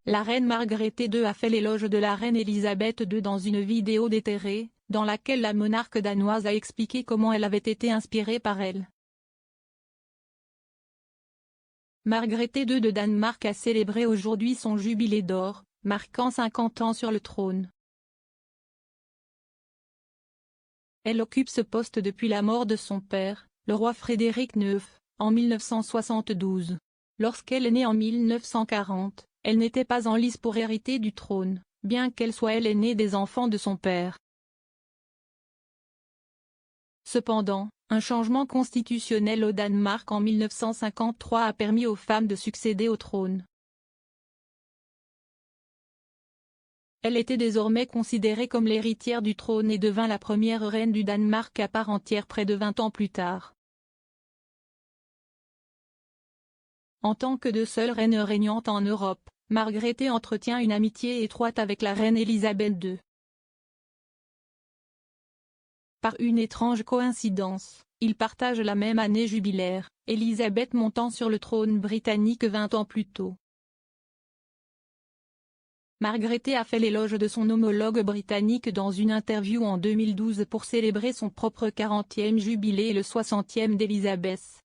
la reine Margrethe II a fait l'éloge de la reine Elisabeth II dans une vidéo déterrée, dans laquelle la monarque danoise a expliqué comment elle avait été inspirée par elle. Margrethe II de Danemark a célébré aujourd'hui son jubilé d'or, marquant 50 ans sur le trône. Elle occupe ce poste depuis la mort de son père, le roi Frédéric IX, en 1972. Lorsqu'elle est née en 1940, elle n'était pas en lice pour hériter du trône, bien qu'elle soit l'aînée des enfants de son père. Cependant, un changement constitutionnel au Danemark en 1953 a permis aux femmes de succéder au trône. Elle était désormais considérée comme l'héritière du trône et devint la première reine du Danemark à part entière près de 20 ans plus tard. En tant que de seule reine régnante en Europe, Margrethe entretient une amitié étroite avec la reine Elisabeth II. Par une étrange coïncidence, ils partagent la même année jubilaire, Elisabeth montant sur le trône britannique 20 ans plus tôt. Margrethe a fait l'éloge de son homologue britannique dans une interview en 2012 pour célébrer son propre 40e jubilé et le 60e d'Elisabeth.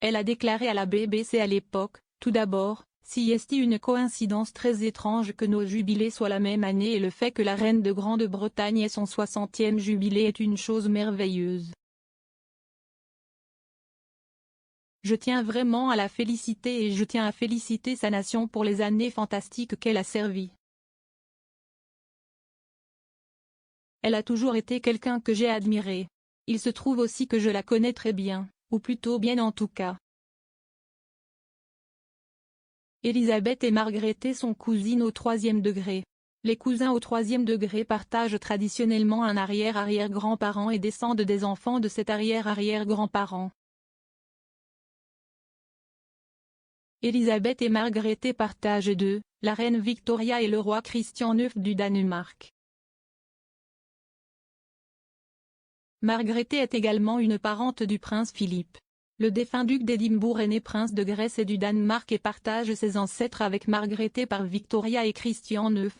Elle a déclaré à la BBC à l'époque, tout d'abord, si est une coïncidence très étrange que nos jubilés soient la même année et le fait que la reine de Grande-Bretagne ait son 60e jubilé est une chose merveilleuse. Je tiens vraiment à la féliciter et je tiens à féliciter sa nation pour les années fantastiques qu'elle a servies. Elle a toujours été quelqu'un que j'ai admiré. Il se trouve aussi que je la connais très bien, ou plutôt bien en tout cas. Elisabeth et Margrethe sont cousines au 3e degré. Les cousins au 3e degré partagent traditionnellement un arrière-arrière-grand-parent et descendent des enfants de cet arrière-arrière-grand-parent. Elisabeth et Margrethe partagent la reine Victoria et le roi Christian IX du Danemark. Margrethe est également une parente du prince Philippe. Le défunt duc d'Édimbourg est né prince de Grèce et du Danemark et partage ses ancêtres avec Margrethe par Victoria et Christian IX.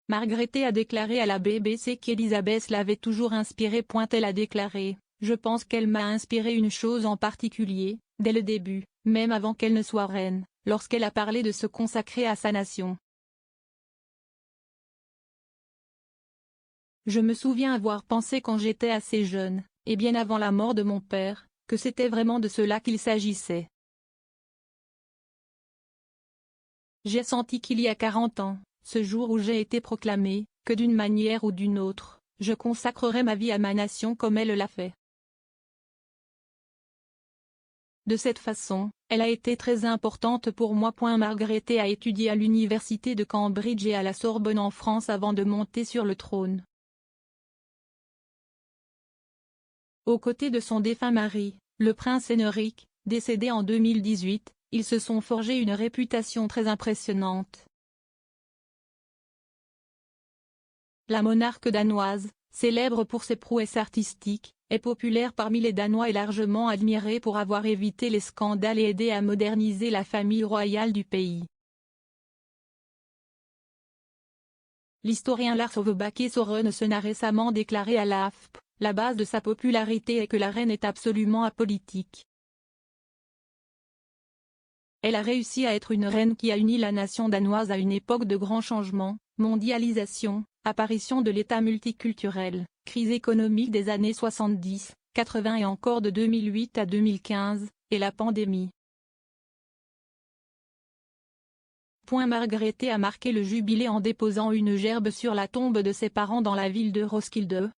Margrethe a déclaré à la BBC qu'Elisabeth l'avait toujours inspirée. Elle a déclaré « Je pense qu'elle m'a inspiré une chose en particulier, dès le début, même avant qu'elle ne soit reine, lorsqu'elle a parlé de se consacrer à sa nation. Je me souviens avoir pensé quand j'étais assez jeune, et bien avant la mort de mon père, que c'était vraiment de cela qu'il s'agissait. J'ai senti qu'il y a 40 ans, ce jour où j'ai été proclamée, que d'une manière ou d'une autre, je consacrerai ma vie à ma nation comme elle l'a fait. De cette façon, elle a été très importante pour moi. Margrethe a étudié à l'université de Cambridge et à la Sorbonne en France avant de monter sur le trône. Aux côtés de son défunt mari, le prince Henrik, décédé en 2018, ils se sont forgés une réputation très impressionnante. La monarque danoise, célèbre pour ses prouesses artistiques, est populaire parmi les Danois et largement admirée pour avoir évité les scandales et aidé à moderniser la famille royale du pays. L'historien Lars Ove Bakke Sørensen a récemment déclaré à l'AFP, la base de sa popularité est que la reine est absolument apolitique. Elle a réussi à être une reine qui a uni la nation danoise à une époque de grands changements, mondialisation, apparition de l'État multiculturel, crise économique des années 70, 80 et encore de 2008 à 2015, et la pandémie. Margrethe a marqué le jubilé en déposant une gerbe sur la tombe de ses parents dans la ville de Roskilde.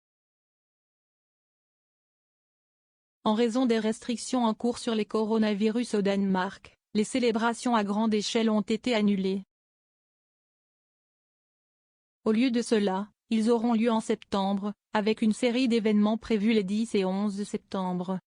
En raison des restrictions en cours sur les coronavirus au Danemark, les célébrations à grande échelle ont été annulées. Au lieu de cela, ils auront lieu en septembre, avec une série d'événements prévus les 10 et 11 septembre.